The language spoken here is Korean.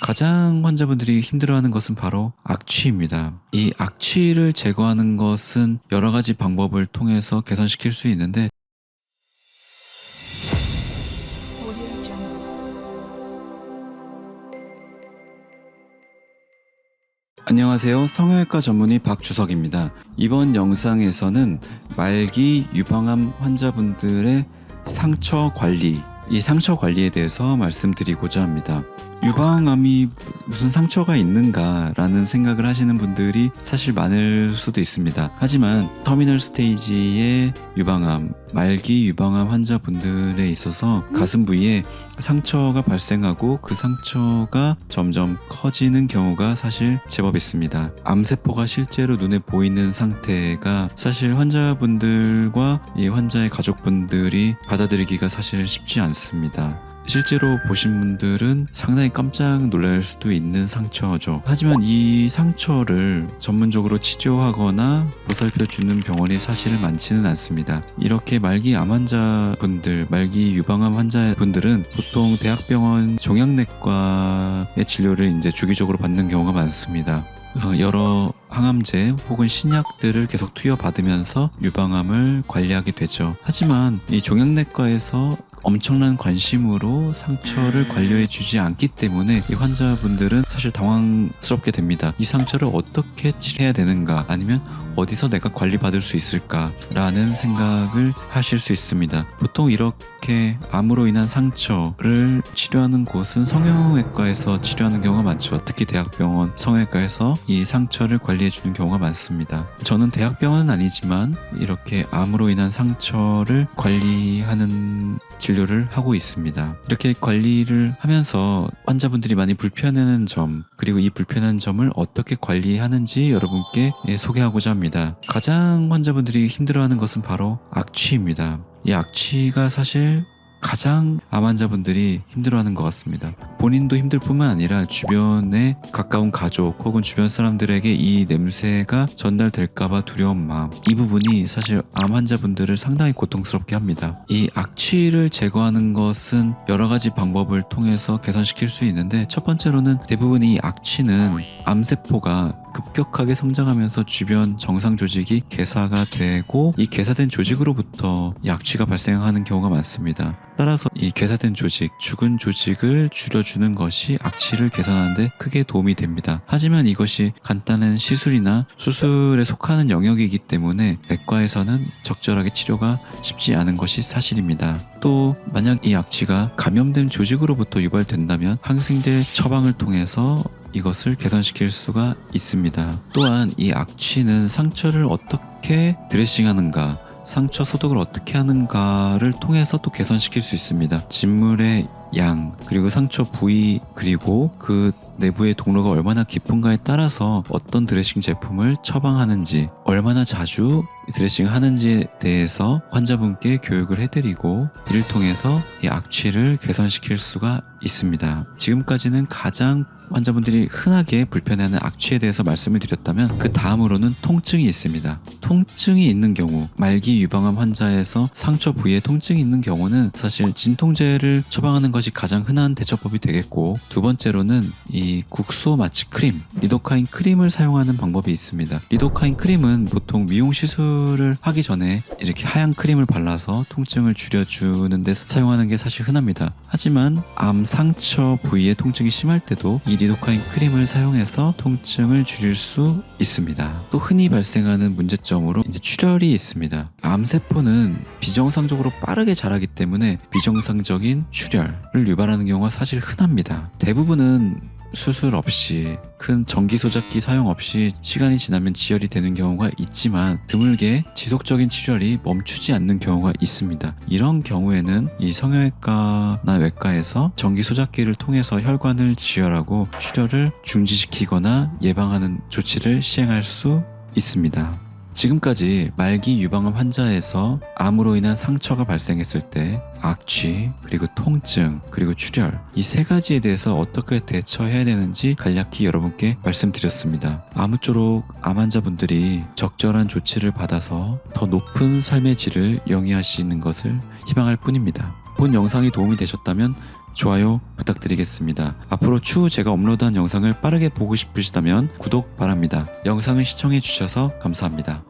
가장 환자분들이 힘들어하는 것은 바로 악취입니다. 이 악취를 제거하는 것은 여러 가지 방법을 통해서 개선시킬 수 있는데 안녕하세요. 성형외과 전문의 박주석입니다. 이번 영상에서는 말기 유방암 환자분들의 상처 관리, 이 상처 관리에 대해서 말씀드리고자 합니다. 유방암이 무슨 상처가 있는가 라는 생각을 하시는 분들이 사실 많을 수도 있습니다. 하지만 터미널 스테이지의 유방암, 말기 유방암 환자분들에 있어서 가슴 부위에 상처가 발생하고 그 상처가 점점 커지는 경우가 사실 제법 있습니다. 암세포가 실제로 눈에 보이는 상태가 사실 환자분들과 이 환자의 가족분들이 받아들이기가 사실 쉽지 않습니다. 실제로 보신 분들은 상당히 깜짝 놀랄 수도 있는 상처죠. 하지만 이 상처를 전문적으로 치료하거나 보살펴주는 병원이 사실 많지는 않습니다. 이렇게 말기 암 환자분들, 말기 유방암 환자분들은 보통 대학병원 종양내과의 진료를 이제 주기적으로 받는 경우가 많습니다. 여러 항암제 혹은 신약들을 계속 투여받으면서 유방암을 관리하게 되죠. 하지만 이 종양내과에서 엄청난 관심으로 상처를 관리해 주지 않기 때문에 이 환자분들은 사실 당황스럽게 됩니다. 이 상처를 어떻게 치료해야 되는가, 아니면 어디서 내가 관리받을 수 있을까 라는 생각을 하실 수 있습니다. 보통 이렇게 암으로 인한 상처를 치료하는 곳은 성형외과에서 치료하는 경우가 많죠. 특히 대학병원 성형외과에서 이 상처를 관리해 주는 경우가 많습니다. 저는 대학병원은 아니지만 이렇게 암으로 인한 상처를 관리하는 진료를 하고 있습니다. 이렇게 관리를 하면서 환자분들이 많이 불편해하는 점, 그리고 이 불편한 점을 어떻게 관리하는지 여러분께 소개하고자 합니다. 가장 환자분들이 힘들어하는 것은 바로 악취입니다. 이 악취가 사실 가장 암 환자분들이 힘들어하는 것 같습니다. 본인도 힘들 뿐만 아니라 주변에 가까운 가족 혹은 주변 사람들에게 이 냄새가 전달될까봐 두려운 마음, 이 부분이 사실 암 환자분들을 상당히 고통스럽게 합니다. 이 악취를 제거하는 것은 여러 가지 방법을 통해서 개선시킬 수 있는데, 첫 번째로는 대부분 이 악취는 암세포가 급격하게 성장하면서 주변 정상 조직이 개사가 되고, 이 개사된 조직으로부터 이 악취가 발생하는 경우가 많습니다. 따라서 이 개사된 조직, 죽은 조직을 줄여주는 것이 악취를 개선하는 데 크게 도움이 됩니다. 하지만 이것이 간단한 시술이나 수술에 속하는 영역이기 때문에 내과에서는 적절하게 치료가 쉽지 않은 것이 사실입니다. 또 만약 이 악취가 감염된 조직으로부터 유발된다면 항생제 처방을 통해서 이것을 개선시킬 수가 있습니다. 또한 이 악취는 상처를 어떻게 드레싱하는가, 상처 소독을 어떻게 하는가를 통해서 또 개선시킬 수 있습니다. 진물의 양, 그리고 상처 부위, 그리고 그 내부의 동로가 얼마나 깊은가에 따라서 어떤 드레싱 제품을 처방하는지, 얼마나 자주 드레싱을 하는지에 대해서 환자분께 교육을 해드리고, 이를 통해서 이 악취를 개선시킬 수가 있습니다. 지금까지는 가장 환자분들이 흔하게 불편해하는 악취에 대해서 말씀을 드렸다면, 그 다음으로는 통증이 있습니다. 통증이 있는 경우, 말기 유방암 환자에서 상처 부위에 통증이 있는 경우는 사실 진통제를 처방하는 것이 가장 흔한 대처법이 되겠고, 두 번째로는 이 국소 마취 크림, 리도카인 크림을 사용하는 방법이 있습니다. 리도카인 크림은 보통 미용 시술을 하기 전에 이렇게 하얀 크림을 발라서 통증을 줄여주는 데 사용하는 게 사실 흔합니다. 하지만 암 상처 부위에 통증이 심할 때도 이 리도카인 크림을 사용해서 통증을 줄일 수 있습니다. 또 흔히 발생하는 문제점으로 이제 출혈이 있습니다. 암세포는 비정상적으로 빠르게 자라기 때문에 비정상적인 출혈을 유발하는 경우가 사실 흔합니다. 대부분은 수술 없이, 큰 전기소작기 사용 없이 시간이 지나면 지혈이 되는 경우가 있지만, 드물게 지속적인 출혈이 멈추지 않는 경우가 있습니다. 이런 경우에는 이 성형외과나 외과에서 전기소작기를 통해서 혈관을 지혈하고 출혈을 중지시키거나 예방하는 조치를 시행할 수 있습니다. 지금까지 말기 유방암 환자에서 암으로 인한 상처가 발생했을 때 악취, 그리고 통증, 그리고 출혈, 이 세 가지에 대해서 어떻게 대처해야 되는지 간략히 여러분께 말씀드렸습니다. 아무쪼록 암 환자분들이 적절한 조치를 받아서 더 높은 삶의 질을 영위하시는 것을 희망할 뿐입니다. 본 영상이 도움이 되셨다면 좋아요 부탁드리겠습니다. 앞으로 추후 제가 업로드한 영상을 빠르게 보고 싶으시다면 구독 바랍니다. 영상을 시청해 주셔서 감사합니다.